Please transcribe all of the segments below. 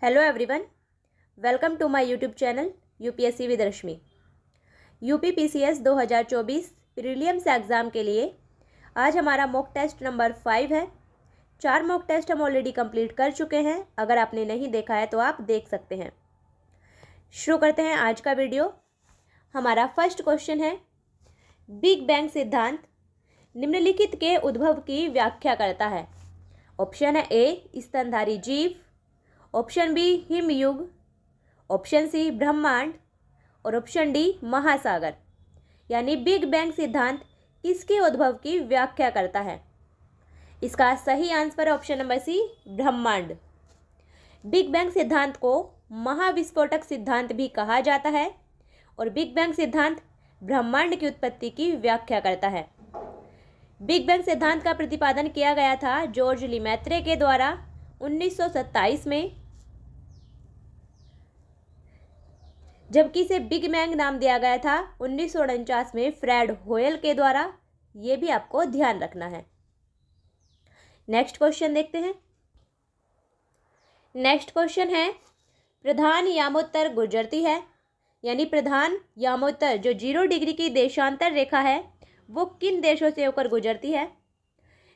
Hello everyone, welcome to my YouTube channel UPSC with Rashmi. UP PCS 2024 prelims exam के लिए आज हमारा mock test number 5 है। 4 mock test हम ऑलरेडी कंप्लीट कर चुके हैं। अगर आपने नहीं देखा है तो आप देख सकते हैं। शुरू करते हैं आज का वीडियो। हमारा फर्स्ट क्वेश्चन है, बिग बैंग सिद्धांत निम्नलिखित के उद्भव की व्याख्या करता है। ऑप्शन है ए स्तनधारी जीव, ऑप्शन बी हिमयुग, ऑप्शन सी ब्रह्मांड और ऑप्शन डी महासागर। यानी बिग बैंग सिद्धांत किसके उद्भव की व्याख्या करता है? इसका सही आंसर है ऑप्शन नंबर सी ब्रह्मांड। बिग बैंग सिद्धांत को महाविस्फोटक सिद्धांत भी कहा जाता है और बिग बैंग सिद्धांत ब्रह्मांड की उत्पत्ति की व्याख्या करता है। बिग बैंग सिद्धांत का प्रतिपादन किया गया था जॉर्ज लीमैत्रे के द्वारा 1927 में, जबकि इसे बिग बैंग नाम दिया गया था 1949 में फ्रेड होयल के द्वारा। ये भी आपको ध्यान रखना है। नेक्स्ट क्वेश्चन देखते हैं। नेक्स्ट क्वेश्चन है, प्रधान यामोत्तर गुजरती है। यानी प्रधान यामोत्तर जो 0 डिग्री की देशांतर रेखा है वो किन देशों से होकर गुजरती है?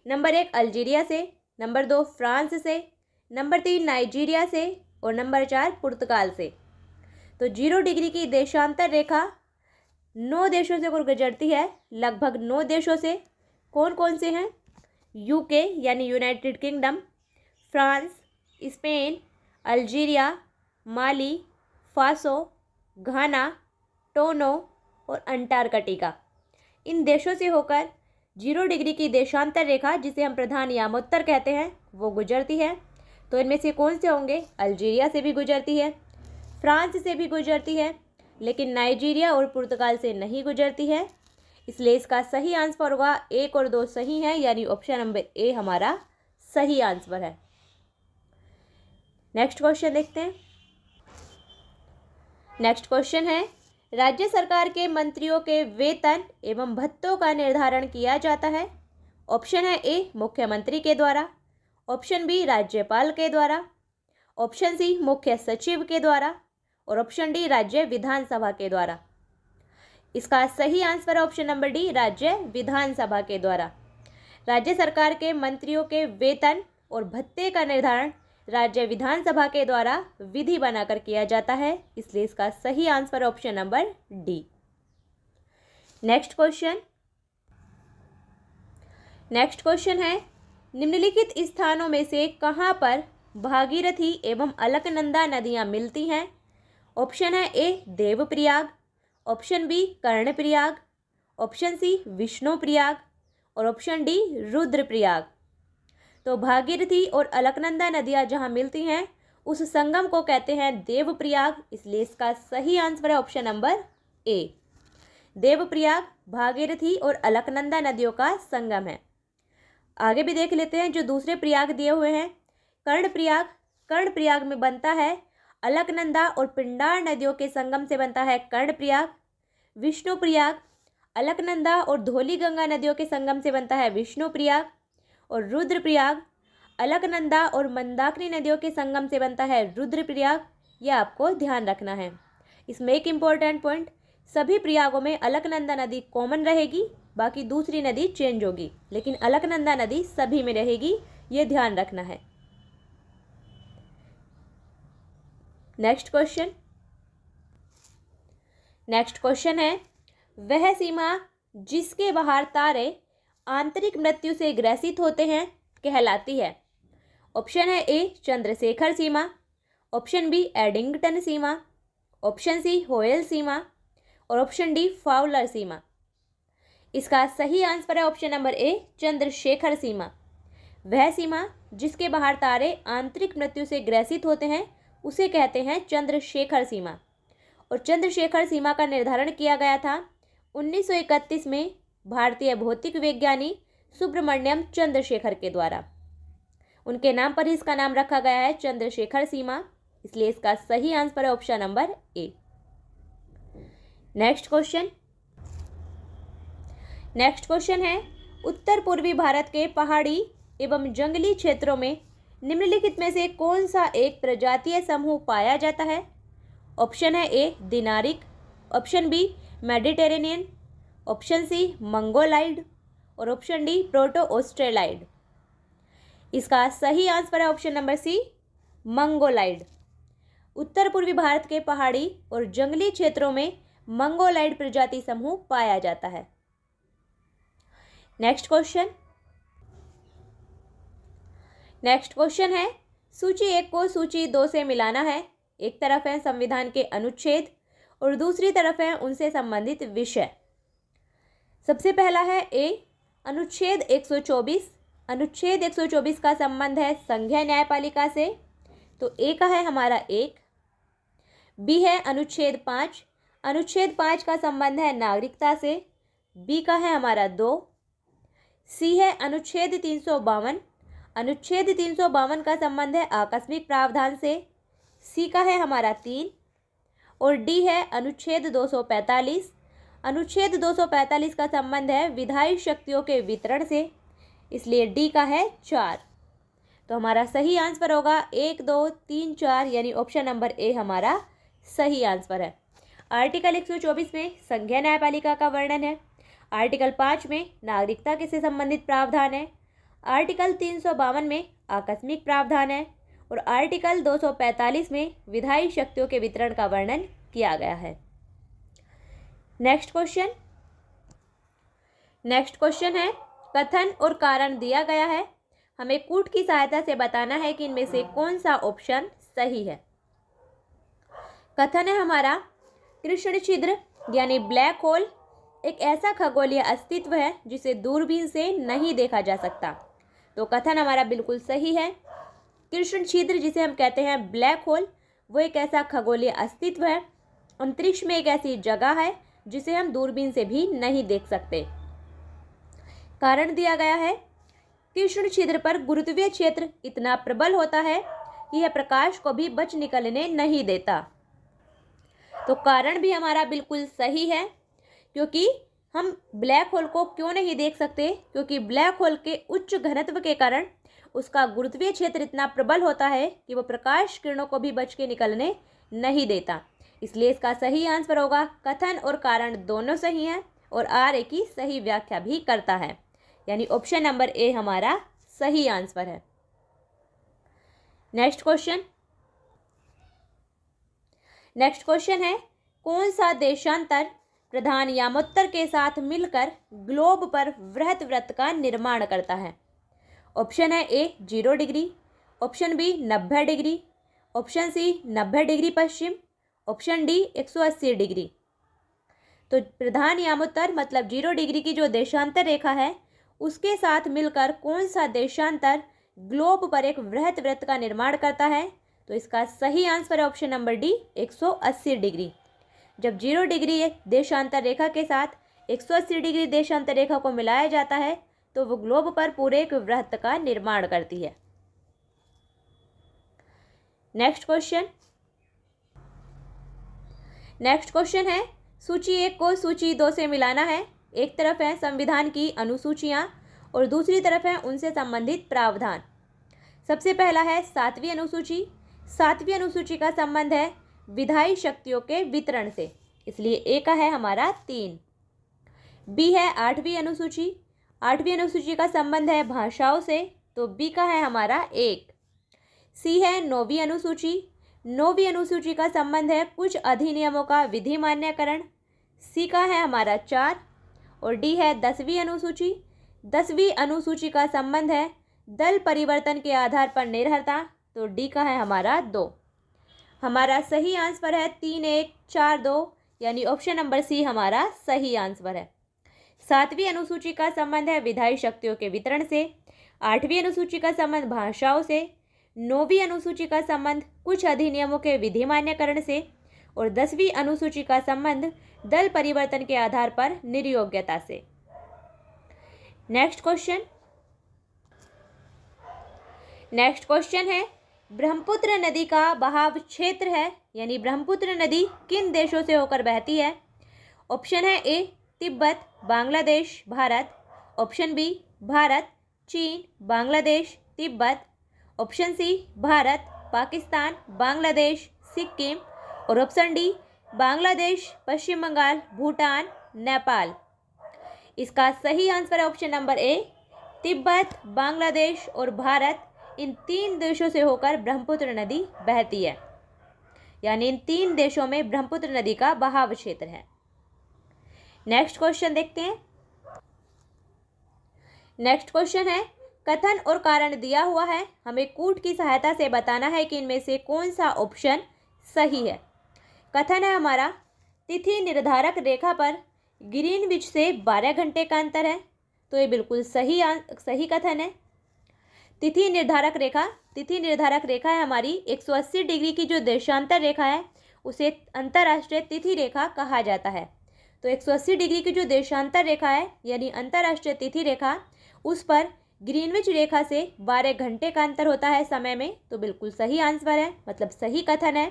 नंबर 1 अल्जीरिया से, नंबर 2 फ्रांस से, नंबर 3 नाइजीरिया से और नंबर 4 पुर्तगाल से। तो 0 डिग्री की देशांतर रेखा 9 देशों से होकर गुजरती है, लगभग 9 देशों से। कौन कौन से हैं? यूके यानी United Kingdom, France, Spain, Algeria, Mali, Faso, Ghana, Togo और अंटार्कटिका। इन देशों से होकर 0 डिग्री की देशांतर रेखा, जिसे हम प्रधान यामोत्तर कहते हैं, वो गुजरती है। तो इनमें से कौन से होंगे? अल्जीरिया से भी गुजरती है, फ्रांस से भी गुजरती है, लेकिन नाइजीरिया और पुर्तगाल से नहीं गुजरती है। इसलिए इसका सही आंसर होगा 1 और 2 सही है, यानी ऑप्शन नंबर ए हमारा सही आंसर है। नेक्स्ट क्वेश्चन देखते हैं। नेक्स्ट क्वेश्चन है, राज्य सरकार के मंत्रियों के वेतन एवं भत्तों का निर्धारण किया जाता है। ऑप्शन है ए मुख्यमंत्री के द्वारा, ऑप्शन बी राज्यपाल के द्वारा, ऑप्शन सी मुख्य सचिव के द्वारा और ऑप्शन डी राज्य विधानसभा के द्वारा। इसका सही आंसर है ऑप्शन नंबर डी राज्य विधानसभा के द्वारा। राज्य सरकार के मंत्रियों के वेतन और भत्ते का निर्धारण राज्य विधानसभा के द्वारा विधि बनाकर किया जाता है। इसलिए इसका सही answer option number D. Next question. Next question है, निम्नलिखित स्थानों में से कहां पर भागीरथी एवं अलकनंदा नदियां मिलती हैं? ऑप्शन है A Devprayag, option B Karnaprayag, option C Vishnuprayag और ऑप्शन डी रुद्रप्रयाग। तो भागीरथी और अलकनंदा नदियां जहां मिलती हैं उस संगम को कहते हैं देवप्रयाग। इसलिए इसका सही आंसर है ऑप्शन नंबर ए। देवप्रयाग भागीरथी और अलकनंदा नदियों का संगम है। आगे भी देख लेते हैं जो दूसरे प्रयाग दिए हुए हैं। कर्णप्रयाग, कर्णप्रयाग में बनता है अलकनंदा और पिंडार नदियों के संगम से बनता है कर्णप्रयाग। विष्णुप्रयाग अलकनंदा और धौलीगंगा नदियों के संगम से बनता है विष्णुप्रयाग। और रुद्रप्रयाग अलकनंदा और मंदाकिनी नदियों के संगम से बनता है रुद्रप्रयाग। यह आपको ध्यान रखना है। इसमें एक इम्पोर्टेंट पॉइंट, सभी प्रयागों में अलकनंदा नदी कॉमन रहेगी, बाकी दूसरी नदी चेंज होगी, लेकिन अलकनंदा नदी सभी में रहेगी। ये ध्यान रखना है। Next question. नेक्स्ट क्वेश्चन है, वह सीमा जिसके बाहर तारे आंतरिक मृत्यु से ग्रसित होते हैं कहलाती है। ऑप्शन है ए चंद्रशेखर सीमा, ऑप्शन बी एडिंगटन सीमा, ऑप्शन सी होयल सीमा और ऑप्शन डी फाउलर सीमा। इसका सही आंसर है ऑप्शन नंबर ए चंद्रशेखर सीमा। वह सीमा जिसके बाहर तारे आंतरिक मृत्यु से ग्रसित होते हैं उसे कहते हैं चंद्रशेखर सीमा। और चंद्रशेखर सीमा का निर्धारण किया गया था 1931 में भारतीय भौतिक वैज्ञानिक सुब्रमण्यम चंद्रशेखर के द्वारा। उनके नाम पर ही इसका नाम रखा गया है चंद्रशेखर सीमा। इसलिए इसका सही आंसर है ऑप्शन नंबर ए। Next question. नेक्स्ट क्वेश्चन है, उत्तर पूर्वी भारत के पहाड़ी एवं जंगली क्षेत्रों में निम्नलिखित में से कौन सा एक प्रजातीय समूह पाया जाता है? ऑप्शन है A Dinaric, option B Mediterranean, option C Mongoloid और ऑप्शन डी प्रोटो ऑस्ट्रेलाइड। इसका सही आंसर है ऑप्शन नंबर सी मंगोलाइड। उत्तर पूर्वी भारत के पहाड़ी और जंगली क्षेत्रों में मंगोलाइड प्रजाति समूह पाया जाता है। नेक्स्ट क्वेश्चन है सूची 1 को सूची 2 से मिलाना है। एक तरफ है संविधान के अनुच्छेद और दूसरी तरफ है उनसे संबंधित विषय। सबसे पहला है ए अनुच्छेद 124। अनुच्छेद 124 का संबंध है संघीय न्यायपालिका से, तो ए का है हमारा 1। बी है अनुच्छेद 5। अनुच्छेद 5 का संबंध है नागरिकता से, बी का है हमारा 2। सी है अनुच्छेद 352। अनुच्छेद 352 का संबंध है आकस्मिक प्रावधान से, सी का है हमारा 3। और डी है अनुच्छेद 245। अनुच्छेद 245 का संबंध है विधायी शक्तियों के वितरण से, इसलिए डी का है 4। तो हमारा सही आंसर होगा 1, 2, 3, 4 यानी ऑप्शन नंबर ए हमारा सही आंसर है। आर्टिकल 124 में संघीय न्यायपालिका का वर्णन है, आर्टिकल 5 में नागरिकता के से संबंधित प्रावधान है, आर्टिकल 352 में आकस्मिक प्रावधान है और आर्टिकल 245 में विधायी शक्तियों के वितरण का वर्णन किया गया है। नेक्स्ट क्वेश्चन है कथन और कारण दिया गया है। हमें कूट की सहायता से बताना है कि इनमें से कौन सा ऑप्शन सही है। कथन है हमारा कृष्ण छिद्र यानी ब्लैक होल एक ऐसा खगोलीय अस्तित्व है जिसे दूरबीन से नहीं देखा जा सकता। तो कथन हमारा बिल्कुल सही है। कृष्ण छिद्र जिसे हम कहते हैं ब्लैक होल, वो एक ऐसा खगोलीय अस्तित्व है, अंतरिक्ष में एक ऐसी जगह है जिसे हम दूरबीन से भी नहीं देख सकते। कारण दिया गया है कृष्ण छिद्र पर गुरुत्वीय क्षेत्र इतना प्रबल होता है कि यह प्रकाश को भी बच निकलने नहीं देता। तो कारण भी हमारा बिल्कुल सही है, क्योंकि हम ब्लैक होल को क्यों नहीं देख सकते, क्योंकि ब्लैक होल के उच्च घनत्व के कारण उसका गुरुत्वीय क्षेत्र इतना प्रबल होता है कि वो प्रकाश किरणों को भी बच के निकलने नहीं देता। इसलिए इसका सही आंसर होगा कथन और कारण दोनों सही हैं और आर ए की सही व्याख्या भी करता है, यानी ऑप्शन नंबर ए हमारा सही आंसर है। नेक्स्ट क्वेश्चन है कौन सा देशांतर प्रधान यामोत्तर के साथ मिलकर ग्लोब पर वृहत वृत्त का निर्माण करता है। ऑप्शन है A 0 degree, option B 90 degree, option C 90 degree पश्चिम, ऑप्शन डी 180 डिग्री। तो प्रधान यामोत्तर मतलब 0 डिग्री की जो देशांतर रेखा है उसके साथ मिलकर कौन सा देशांतर ग्लोब पर एक वृहत वृत्त का निर्माण करता है। तो इसका सही आंसर है ऑप्शन नंबर डी 180 डिग्री। जब 0 डिग्री देशांतर रेखा के साथ 180 डिग्री देशांतर रेखा को मिलाया जाता है तो वो ग्लोब पर पूरे एक वृत्त का निर्माण करती है। नेक्स्ट क्वेश्चन है सूची 1 को सूची 2 से मिलाना है। एक तरफ है संविधान की अनुसूचियां और दूसरी तरफ है उनसे संबंधित प्रावधान। सबसे पहला है 7वीं अनुसूची। 7वीं अनुसूची का संबंध है विधायी शक्तियों के वितरण से, इसलिए ए का है हमारा 3। बी है 8वीं अनुसूची। 8वीं अनुसूची का संबंध है भाषाओं से, तो बी का है हमारा 1। सी है 9वीं अनुसूची। 9वीं अनुसूची का संबंध है कुछ अधिनियमों का विधि मान्यकरण, सी का है हमारा 4। और डी है 10वीं अनुसूची। 10वीं अनुसूची का संबंध है दल परिवर्तन के आधार पर निर्भरता, तो डी का है हमारा 2। हमारा सही आंसर है 3, 1, 4, 2 यानी ऑप्शन नंबर सी हमारा सही आंसर है। 7वीं अनुसूची का संबंध है विधायी शक्तियों के वितरण से, 8वीं अनुसूची का संबंध भाषाओं से, 9वीं अनुसूची का संबंध कुछ अधिनियमों के विधि मान्यकरण से और 10वीं अनुसूची का संबंध दल परिवर्तन के आधार पर निर्योग्यता से। नेक्स्ट क्वेश्चन है ब्रह्मपुत्र नदी का बहाव क्षेत्र है, यानी ब्रह्मपुत्र नदी किन देशों से होकर बहती है। ऑप्शन है ए तिब्बत, बांग्लादेश, भारत, ऑप्शन बी भारत, चीन, बांग्लादेश, तिब्बत, ऑप्शन सी भारत, पाकिस्तान, बांग्लादेश, सिक्किम और ऑप्शन डी बांग्लादेश, पश्चिम बंगाल, भूटान, नेपाल। इसका सही आंसर है ऑप्शन नंबर ए, तिब्बत, बांग्लादेश और भारत, इन 3 देशों से होकर ब्रह्मपुत्र नदी बहती है, यानी इन 3 देशों में ब्रह्मपुत्र नदी का बहाव क्षेत्र है। नेक्स्ट क्वेश्चन देखते हैं। नेक्स्ट क्वेश्चन है, कथन और कारण दिया हुआ है, हमें कूट की सहायता से बताना है कि इनमें से कौन सा ऑप्शन सही है। कथन है हमारा, तिथि निर्धारक रेखा पर ग्रीनविच से 12 घंटे का अंतर है, तो ये बिल्कुल सही कथन है। तिथि निर्धारक रेखा है हमारी 180 डिग्री की जो देशांतर रेखा है उसे अंतर्राष्ट्रीय तिथि रेखा कहा जाता है। तो 180 डिग्री की जो देशांतर रेखा है यानी अंतर्राष्ट्रीय तिथि रेखा, उस पर ग्रीनविच रेखा से 12 घंटे का अंतर होता है समय में, तो बिल्कुल सही आंसर है, मतलब सही कथन है।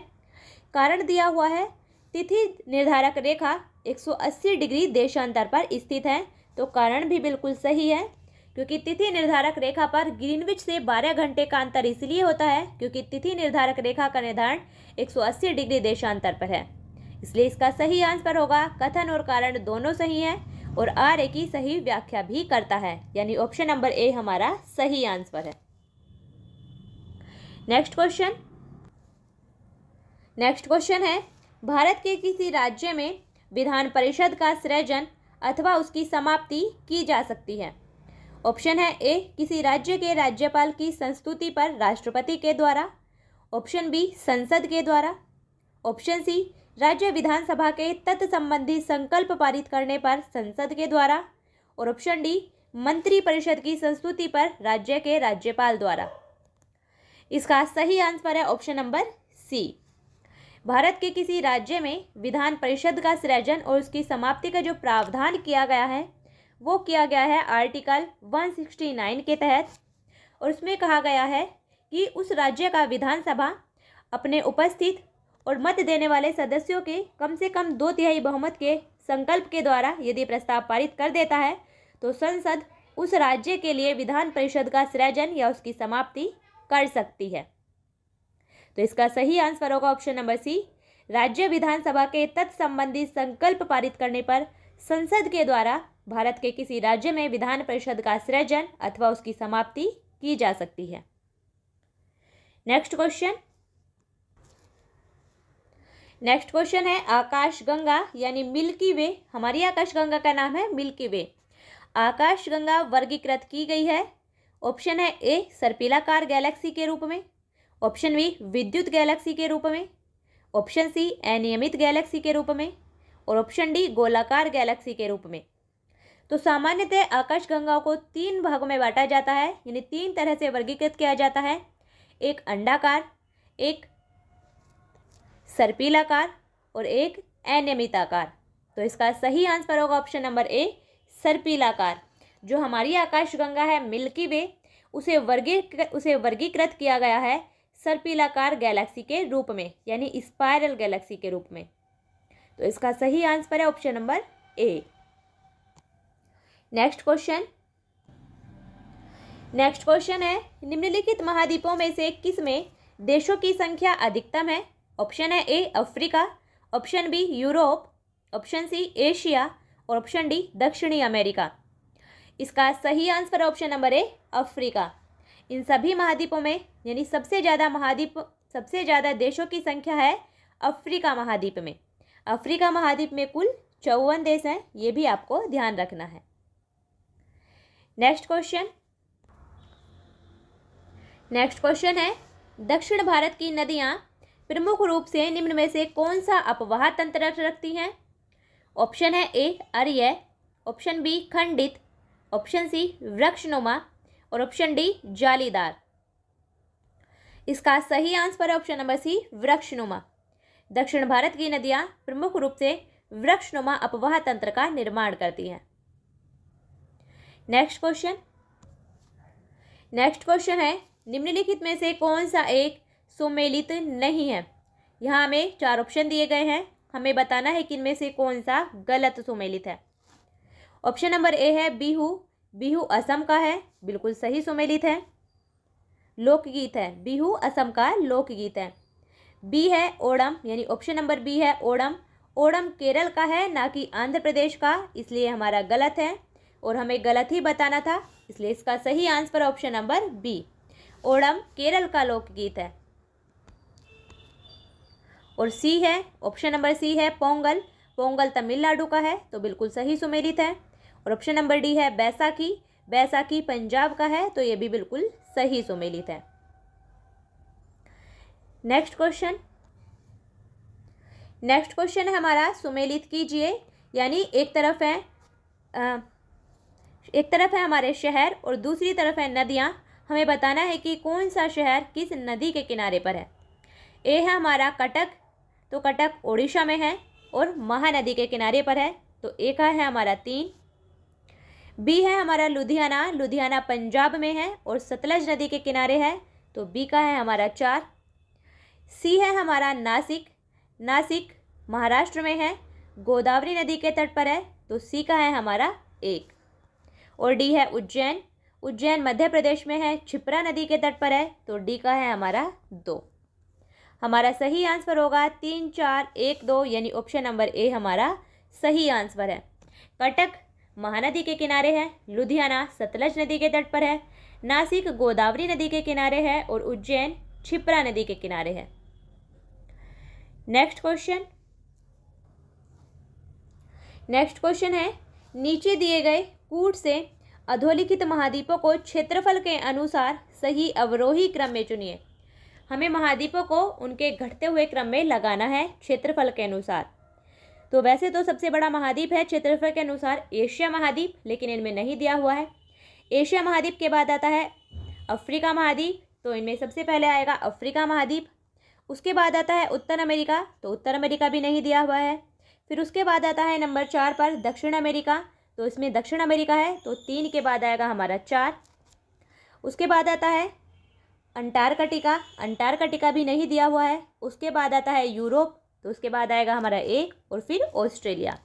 कारण दिया हुआ है, तिथि निर्धारक रेखा 180 डिग्री देशांतर पर स्थित है, तो कारण भी बिल्कुल सही है, क्योंकि तिथि निर्धारक रेखा पर ग्रीनविच से 12 घंटे का अंतर इसलिए होता है क्योंकि तिथि निर्धारक रेखा का निर्धारण 180 डिग्री देशांतर पर है। इसलिए इसका सही आंसर होगा, कथन और कारण दोनों सही हैं और आर्य की सही व्याख्या भी करता है, यानी ऑप्शन नंबर ए हमारा सही आंसर है। नेक्स्ट क्वेश्चन है, भारत के किसी राज्य में विधान परिषद का सृजन अथवा उसकी समाप्ति की जा सकती है। ऑप्शन है ए, किसी राज्य के राज्यपाल की संस्तुति पर राष्ट्रपति के द्वारा, ऑप्शन बी संसद के द्वारा, ऑप्शन सी राज्य विधानसभा के तत्संबंधी संकल्प पारित करने पर संसद के द्वारा, और ऑप्शन डी मंत्री परिषद की संस्तुति पर राज्य के राज्यपाल द्वारा। इसका सही आंसर है ऑप्शन नंबर सी। भारत के किसी राज्य में विधान परिषद का सृजन और उसकी समाप्ति का जो प्रावधान किया गया है वो किया गया है आर्टिकल 169 के तहत, और उसमें कहा गया है कि उस राज्य का विधानसभा अपने उपस्थित और मत देने वाले सदस्यों के कम से कम 2/3 बहुमत के संकल्प के द्वारा यदि प्रस्ताव पारित कर देता है तो संसद उस राज्य के लिए विधान परिषद का सृजन या उसकी समाप्ति कर सकती है। तो इसका सही आंसर होगा ऑप्शन नंबर सी, राज्य विधानसभा के तत्संबंधी संकल्प पारित करने पर संसद के द्वारा भारत के किसी राज्य में विधान परिषद का सृजन अथवा उसकी समाप्ति की जा सकती है। नेक्स्ट क्वेश्चन है, आकाशगंगा यानी मिल्की वे, हमारी आकाशगंगा का नाम है मिल्की वे, आकाशगंगा वर्गीकृत की गई है। ऑप्शन है ए, सर्पिलाकार गैलेक्सी के रूप में, ऑप्शन बी विद्युत गैलेक्सी के रूप में, ऑप्शन सी अनियमित गैलेक्सी के रूप में, और ऑप्शन डी गोलाकार गैलेक्सी के रूप में। तो सामान्यतः आकाशगंगाओं को 3 भागों में बांटा जाता है, यानी 3 तरह से वर्गीकृत किया जाता है, एक अंडाकार, एक सर्पिलाकार और एक अनियमित आकार। तो इसका सही आंसर होगा ऑप्शन नंबर ए, सर्पिलाकार। जो हमारी आकाशगंगा है मिल्की वे, उसे वर्गीकृत किया गया है सर्पिलाकार गैलेक्सी के रूप में, यानी स्पाइरल गैलेक्सी के रूप में। तो इसका सही आंसर है ऑप्शन नंबर ए। नेक्स्ट क्वेश्चन है, निम्नलिखित महाद्वीपों में से किस में देशों की संख्या अधिकतम है। ऑप्शन है A Africa, option B Europe, option C Asia और ऑप्शन डी दक्षिणी अमेरिका। इसका सही आंसर है ऑप्शन नंबर ए अफ्रीका। इन सभी महाद्वीपों में यानी सबसे ज़्यादा देशों की संख्या है अफ्रीका महाद्वीप में। अफ्रीका महाद्वीप में कुल 54 देश हैं, ये भी आपको ध्यान रखना है। नेक्स्ट क्वेश्चन है, दक्षिण भारत की नदियाँ प्रमुख रूप से निम्न में से कौन सा अपवाह तंत्र रखती हैं। ऑप्शन है ए अरिय, ऑप्शन बी खंडित, ऑप्शन सी वृक्षनुमा और ऑप्शन डी जालीदार। इसका सही आंसर है ऑप्शन नंबर सी वृक्षनुमा। दक्षिण भारत की नदियाँ प्रमुख रूप से वृक्षनुमा अपवाह तंत्र का निर्माण करती हैं। नेक्स्ट क्वेश्चन है, निम्नलिखित में से कौन सा एक सुमेलित नहीं है। यहाँ हमें 4 ऑप्शन दिए गए हैं, हमें बताना है कि इनमें से कौन सा गलत सुमेलित है। ऑप्शन नंबर ए है बिहू, बिहू असम का है, बिल्कुल सही सुमेलित है। लोकगीत है। बिहू असम का लोकगीत है। बी है ओणम, यानी ऑप्शन नंबर बी है ओणम। ओणम केरल का है, ना कि आंध्र प्रदेश का, इसलिए हमारा गलत है और हमें गलत ही बताना था, इसलिए इसका सही answer option number B, Onam Kerala का लोकगीत है। और सी है, ऑप्शन नंबर सी है पोंगल। पोंगल तमिलनाडु का है, तो बिल्कुल सही सुमेलित है। और ऑप्शन नंबर डी है बैसाखी। बैसाखी पंजाब का है, तो ये भी बिल्कुल सही सुमेलित है। नेक्स्ट क्वेश्चन है हमारा, सुमेलित कीजिए। यानी एक तरफ है हमारे शहर और दूसरी तरफ है नदियाँ। हमें बताना है कि कौन सा शहर किस नदी के किनारे पर है। ए है हमारा कटक, तो कटक ओडिशा में है और महानदी के किनारे पर है, तो ए का है हमारा 3। बी है हमारा लुधियाना। लुधियाना पंजाब में है और सतलज नदी के किनारे है, तो बी का है हमारा 4। सी है हमारा नासिक। नासिक महाराष्ट्र में है, गोदावरी नदी के तट पर है, तो सी का है हमारा 1। और डी है उज्जैन। उज्जैन मध्य प्रदेश में है, क्षिप्रा नदी के तट पर है, तो डी का है हमारा 2। हमारा सही आंसर होगा 3, 4, 1, 2, यानी ऑप्शन नंबर ए हमारा सही आंसर है। कटक महानदी के किनारे है, लुधियाना सतलज नदी के तट पर है, नासिक गोदावरी नदी के किनारे है और उज्जैन क्षिप्रा नदी के किनारे है। नेक्स्ट क्वेश्चन है, नीचे दिए गए कूट से अधोलिखित महाद्वीपों को क्षेत्रफल के अनुसार सही अवरोही क्रम में चुनिए। हमें महाद्वीपों को उनके घटते हुए क्रम में लगाना है क्षेत्रफल के अनुसार। तो वैसे तो सबसे बड़ा महाद्वीप है क्षेत्रफल के अनुसार एशिया महाद्वीप, लेकिन इनमें नहीं दिया हुआ है। एशिया महाद्वीप के बाद आता है अफ्रीका महाद्वीप, तो इनमें सबसे पहले आएगा अफ्रीका महाद्वीप। उसके बाद आता है उत्तर अमेरिका, तो उत्तर अमेरिका भी नहीं दिया हुआ है। फिर उसके बाद आता है नंबर 4 पर दक्षिण अमेरिका, तो इसमें दक्षिण अमेरिका है, तो 3 के बाद आएगा हमारा 4। उसके बाद आता है अंटार्कटिका। अंटार्कटिका भी नहीं दिया हुआ है। उसके बाद आता है यूरोप, तो उसके बाद आएगा हमारा 1 और फिर ऑस्ट्रेलिया।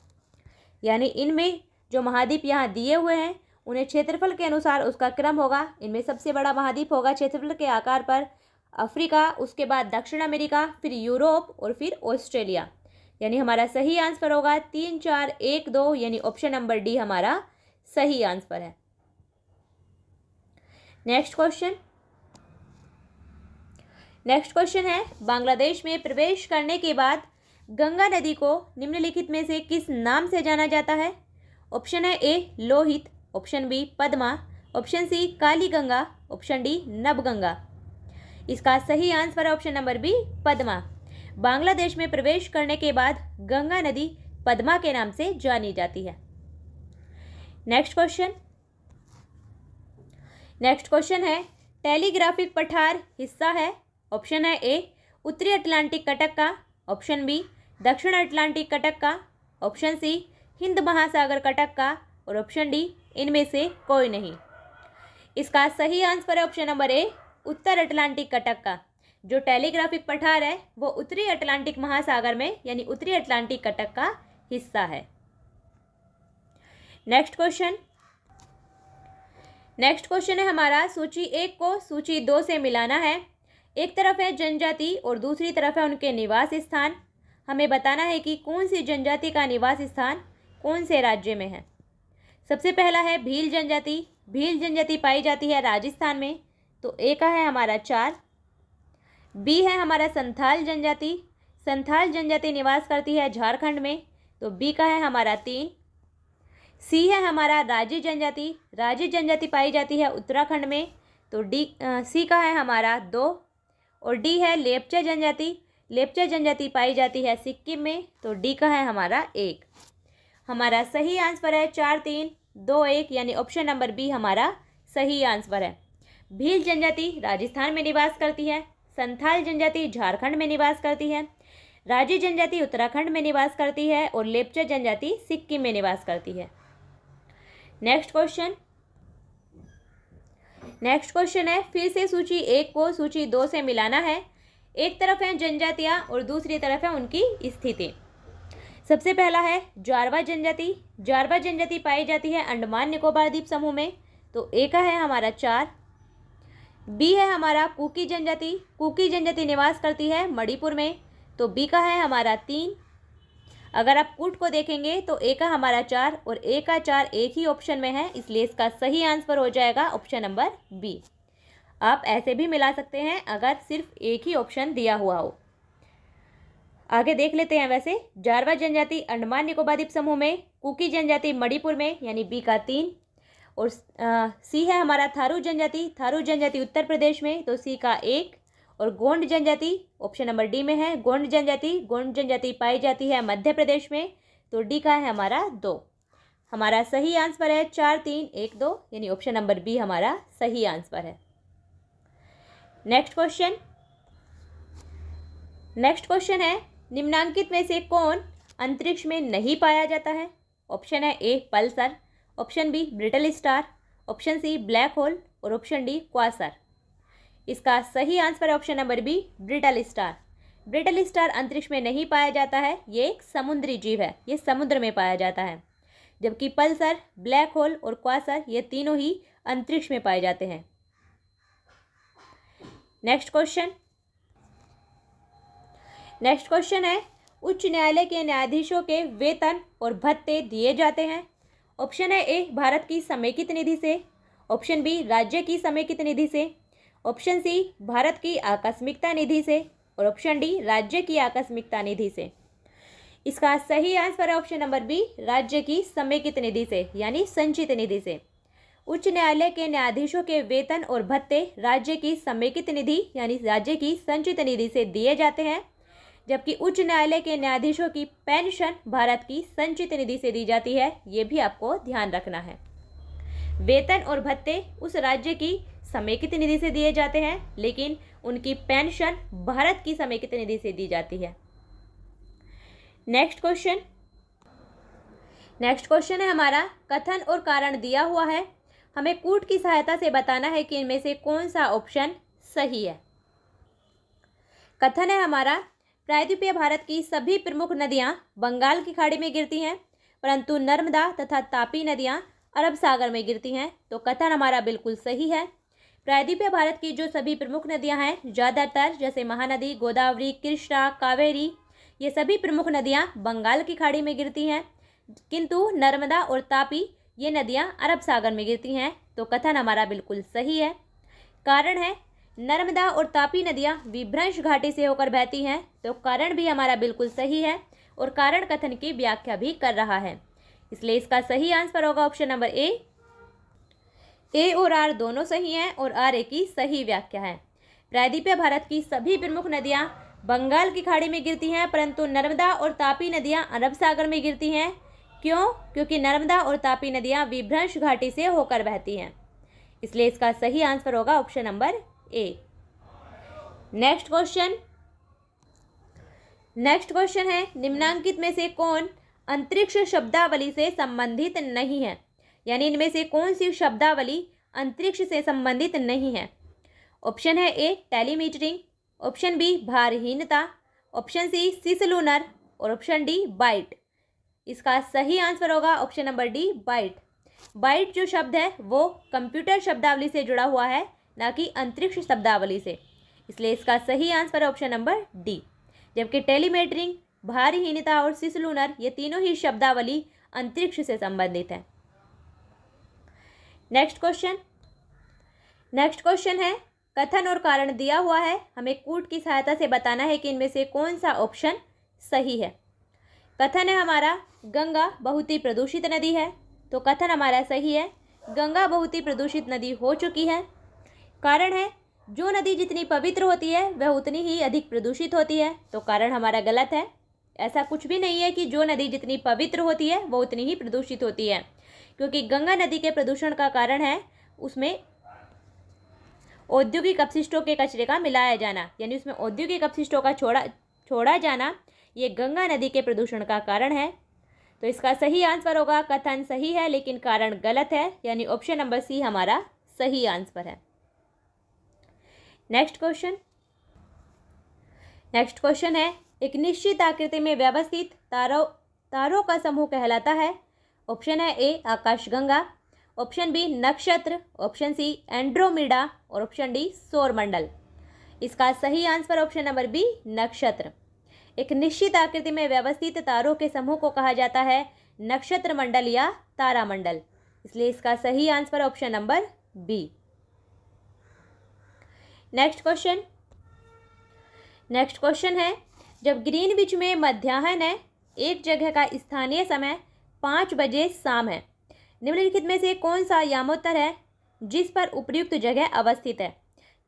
यानी इनमें जो महाद्वीप यहाँ दिए हुए हैं उन्हें क्षेत्रफल के अनुसार उसका क्रम होगा। इनमें सबसे बड़ा महाद्वीप होगा क्षेत्रफल के आकार पर अफ्रीका, उसके बाद दक्षिण अमेरिका, फिर यूरोप और फिर ऑस्ट्रेलिया। यानी हमारा सही आंसर होगा 3, 4, 1, 2, यानी ऑप्शन नंबर डी हमारा सही आंसर है। नेक्स्ट क्वेश्चन है, बांग्लादेश में प्रवेश करने के बाद गंगा नदी को निम्नलिखित में से किस नाम से जाना जाता है। ऑप्शन है A Lohit, option B Padma, option C Kali Ganga, option D Nabaganga. इसका सही आंसर है option number B Padma. Bangladesh में प्रवेश करने के बाद गंगा नदी पद्मा के नाम से जानी जाती है। नेक्स्ट क्वेश्चन है, टेलीग्राफिक पठार हिस्सा है। ऑप्शन है ए उत्तरी अटलांटिक कटक का, ऑप्शन बी दक्षिण अटलांटिक कटक का, ऑप्शन सी हिंद महासागर कटक का और ऑप्शन डी इनमें से कोई नहीं। इसका सही आंसर है ऑप्शन नंबर ए उत्तर अटलांटिक कटक का। जो टेलीग्राफिक पठार है वो उत्तरी अटलांटिक महासागर में यानी उत्तरी अटलांटिक कटक का हिस्सा है। नेक्स्ट क्वेश्चन है हमारा, सूची 1 को सूची 2 से मिलाना है। एक तरफ है जनजाति और दूसरी तरफ है उनके निवास स्थान। हमें बताना है कि कौन सी जनजाति का निवास स्थान कौन से राज्य में है। सबसे पहला है भील जनजाति। भील जनजाति पाई जाती है राजस्थान में, तो ए का है हमारा 4। बी है हमारा संथाल जनजाति। संथाल जनजाति निवास करती है झारखंड में, तो बी का है हमारा 3। सी है हमारा राजी जनजाति। राजी जनजाति पाई जाती है उत्तराखंड में, तो सी का है हमारा 2। और डी है लेपचा जनजाति। लेपचा जनजाति पाई जाती है सिक्किम में, तो डी का है हमारा 1। हमारा सही आंसर है 4, 3, 2, 1, यानी ऑप्शन नंबर बी हमारा सही आंसर है। भील जनजाति राजस्थान में निवास करती है, संथाल जनजाति झारखंड में निवास करती है, राजी जनजाति उत्तराखंड में निवास करती है और लेपचा जनजाति सिक्किम में निवास करती है। नेक्स्ट क्वेश्चन है, फिर से सूची 1 को सूची 2 से मिलाना है। एक तरफ है जनजातियां और दूसरी तरफ है उनकी स्थिति। सबसे पहला है जारवा जनजाति। जारवा जनजाति पाई जाती है अंडमान निकोबार द्वीप समूह में, तो ए का है हमारा 4। बी है हमारा कुकी जनजाति। कुकी जनजाति निवास करती है मणिपुर में, तो बी का है हमारा 3। अगर आप कूट को देखेंगे तो ए का हमारा 4 और ए का 4 एक ही ऑप्शन में है, इसलिए इसका सही आंसर हो जाएगा ऑप्शन नंबर बी। आप ऐसे भी मिला सकते हैं अगर सिर्फ एक ही ऑप्शन दिया हुआ हो। आगे देख लेते हैं। वैसे जारवा जनजाति अंडमान निकोबार द्वीप समूह में, कुकी जनजाति मणिपुर में यानी बी का 3, और सी है हमारा थारू जनजाति। थारू जनजाति उत्तर प्रदेश में, तो सी का 1, और गोंड जनजाति ऑप्शन नंबर डी में है। गोंड जनजाति पाई जाती है मध्य प्रदेश में, तो डी का है हमारा 2। हमारा सही आंसर है 4, 3, 1, 2 यानी ऑप्शन नंबर बी हमारा सही आंसर है। नेक्स्ट क्वेश्चन है निम्नांकित में से कौन अंतरिक्ष में नहीं पाया जाता है। ऑप्शन है A pulsar, option B brittle star, option C black hole और ऑप्शन डी क्वासर। इसका सही आंसर है option number B brittle star. Brittle star अंतरिक्ष में नहीं पाया जाता है, ये एक समुद्री जीव है, ये समुद्र में पाया जाता है। जबकि पल्सर, ब्लैक होल और क्वासर ये तीनों ही अंतरिक्ष में पाए जाते हैं। नेक्स्ट क्वेश्चन है उच्च न्यायालय के न्यायाधीशों के वेतन और भत्ते दिए जाते हैं। ऑप्शन है ए भारत की समेकित निधि से, ऑप्शन बी राज्य की समेकित निधि से, ऑप्शन सी भारत की आकस्मिकता निधि से और ऑप्शन डी राज्य की आकस्मिकता निधि से। इसका सही आंसर है ऑप्शन नंबर बी राज्य की समेकित निधि से यानी संचित निधि से। उच्च न्यायालय के न्यायाधीशों के वेतन और भत्ते राज्य की समेकित निधि यानी राज्य की संचित निधि से दिए जाते हैं, जबकि उच्च न्यायालय के न्यायाधीशों की पेंशन भारत की संचित निधि से दी जाती है। ये भी आपको ध्यान रखना है। वेतन और भत्ते उस राज्य की समेकित निधि से दिए जाते हैं, लेकिन उनकी पेंशन भारत की समेकित निधि से दी जाती है। नेक्स्ट क्वेश्चन है हमारा कथन और कारण दिया हुआ है। हमें कूट की सहायता से बताना है कि इनमें से कौन सा ऑप्शन सही है। कथन है हमारा प्रायद्वीपीय भारत की सभी प्रमुख नदियां बंगाल की खाड़ी में गिरती हैं, परंतु नर्मदा तथा तापी नदियां अरब सागर में गिरती हैं। तो कथन हमारा बिल्कुल सही है। प्रायद्वीपीय भारत की जो सभी प्रमुख नदियां हैं, ज़्यादातर जैसे महानदी, गोदावरी, कृष्णा, कावेरी, ये सभी प्रमुख नदियां बंगाल की खाड़ी में गिरती हैं, किंतु नर्मदा और तापी ये नदियां अरब सागर में गिरती हैं। तो कथन हमारा बिल्कुल सही है। कारण है नर्मदा और तापी नदियां विभ्रंश घाटी से होकर बहती हैं, तो कारण भी हमारा बिल्कुल सही है और कारण कथन की व्याख्या भी कर रहा है, इसलिए इसका सही आंसर होगा ऑप्शन नंबर ए और आर दोनों सही हैं और आर ए की सही व्याख्या है। प्रायद्वीपीय भारत की सभी प्रमुख नदियां बंगाल की खाड़ी में गिरती हैं, परंतु नर्मदा और तापी नदियां अरब सागर में गिरती हैं। क्यों? क्योंकि नर्मदा और तापी नदियां विभ्रंश घाटी से होकर बहती हैं, इसलिए इसका सही आंसर होगा ऑप्शन नंबर ए। नेक्स्ट क्वेश्चन है निम्नांकित में से कौन अंतरिक्ष शब्दावली से संबंधित नहीं है, यानी इनमें से कौन सी शब्दावली अंतरिक्ष से संबंधित नहीं है। ऑप्शन है ए टेलीमीटरिंग, ऑप्शन बी भारहीनता, ऑप्शन सी सिसलूनर और ऑप्शन डी बाइट। इसका सही आंसर होगा option number D byte. Byte जो शब्द है वो कंप्यूटर शब्दावली से जुड़ा हुआ है, ना कि अंतरिक्ष शब्दावली से, इसलिए इसका सही आंसर है ऑप्शन नंबर डी। जबकि टेलीमेटरिंग, भारहीनता और सिसलूनर ये तीनों ही शब्दावली अंतरिक्ष से संबंधित है। नेक्स्ट क्वेश्चन है कथन और कारण दिया हुआ है। हमें कूट की सहायता से बताना है कि इनमें से कौन सा ऑप्शन सही है। कथन है हमारा गंगा बहुत ही प्रदूषित नदी है, तो कथन हमारा सही है। गंगा बहुत ही प्रदूषित नदी हो चुकी है। कारण है जो नदी जितनी पवित्र होती है वह उतनी ही अधिक प्रदूषित होती है, तो कारण हमारा गलत है। ऐसा कुछ भी नहीं है कि जो नदी जितनी पवित्र होती है वो उतनी ही प्रदूषित होती है, क्योंकि गंगा नदी के प्रदूषण का कारण है उसमें औद्योगिक अपशिष्टों के कचरे का मिलाया जाना, यानी उसमें औद्योगिक अपशिष्टों का छोड़ा जाना, ये गंगा नदी के प्रदूषण का कारण है। तो इसका सही आंसर होगा कथन सही है लेकिन कारण गलत है, यानी ऑप्शन नंबर सी हमारा सही आंसर है। नेक्स्ट क्वेश्चन है एक निश्चित आकृति में व्यवस्थित तारों का समूह कहलाता है। ऑप्शन है ए आकाशगंगा, ऑप्शन बी नक्षत्र, ऑप्शन सी एंड्रोमेडा और ऑप्शन डी सौरमंडल। इसका सही आंसर ऑप्शन नंबर बी नक्षत्र। एक निश्चित आकृति में व्यवस्थित तारों के समूह को कहा जाता है नक्षत्र मंडल या तारामंडल, इसलिए इसका सही answer option number B. Next question है, जब ग्रीनविच में मध्याह्न है, एक जगह का स्थानीय समय 5 बजे शाम है, निम्नलिखित में से कौन सा यामोत्तर है जिस पर उपर्युक्त जगह अवस्थित है?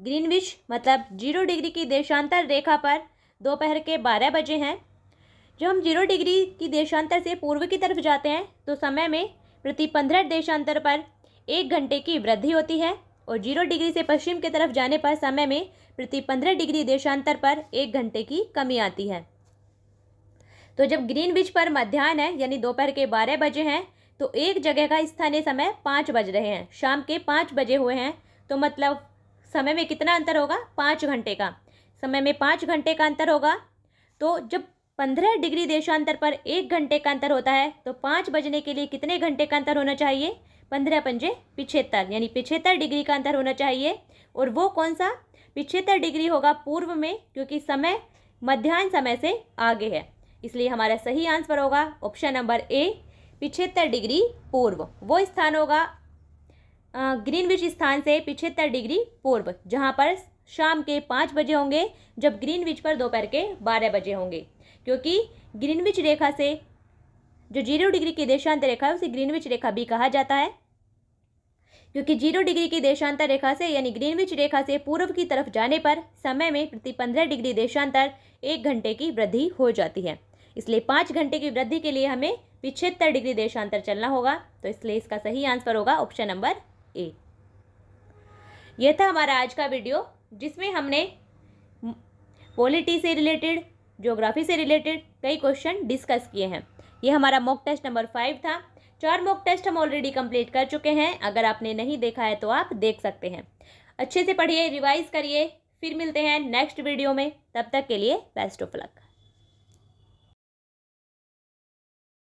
ग्रीनविच मतलब 0 डिग्री की देशांतर रेखा पर दोपहर के 12 बजे हैं। जब हम 0 डिग्री की देशांतर से पूर्व की तरफ जाते हैं तो समय में प्रति 15 देशांतर पर 1 घंटे की वृद्धि होती है और 0 डिग्री से पश्चिम की तरफ जाने पर समय में प्रति 15 डिग्री देशांतर पर 1 घंटे की कमी आती है। तो जब ग्रीनविच पर मध्याह्न है यानी दोपहर के 12 बजे हैं तो एक जगह का स्थानीय समय 5 बज रहे हैं, शाम के 5 बजे हुए हैं, तो मतलब समय में कितना अंतर होगा? 5 घंटे का। समय में 5 घंटे का अंतर होगा। तो जब 15 डिग्री देशांतर पर 1 घंटे का अंतर होता है तो 5 बजने के लिए कितने घंटे का अंतर होना चाहिए? 15 पंजे 75 यानी 75 डिग्री का अंतर होना चाहिए। और वो कौन सा 75 डिग्री होगा? पूर्व में, क्योंकि समय मध्याह्न समय से आगे है, इसलिए हमारा सही आंसर होगा ऑप्शन नंबर ए 75 डिग्री पूर्व। वो स्थान होगा ग्रीनविच स्थान से 75 डिग्री पूर्व, जहाँ पर शाम के 5 बजे होंगे जब ग्रीनविच पर दोपहर के 12 बजे होंगे, क्योंकि ग्रीनविच रेखा से जो 0 डिग्री की देशांतर रेखा है उसे ग्रीनविच रेखा भी कहा जाता है, क्योंकि 0 डिग्री की देशांतर रेखा से यानी ग्रीनविच रेखा से पूर्व की तरफ जाने पर समय में प्रति 15 डिग्री देशांतर 1 घंटे की वृद्धि हो जाती है। इसलिए 5 घंटे की वृद्धि के लिए हमें 75 डिग्री देशांतर चलना होगा, तो इसलिए इसका सही आंसर होगा ऑप्शन नंबर ए। यह था हमारा आज का वीडियो, जिसमें हमने पॉलिटी से रिलेटेड, ज्योग्राफी से रिलेटेड कई क्वेश्चन डिस्कस किए हैं। यह हमारा मॉक टेस्ट नंबर 5 था। 4 मॉक टेस्ट हम ऑलरेडी कंप्लीट कर चुके हैं। अगर आपने नहीं देखा है तो आप देख सकते हैं। अच्छे से पढ़िए, रिवाइज करिए। फिर मिलते हैं नेक्स्ट वीडियो में। तब तक के लिए बेस्ट ऑफ लक।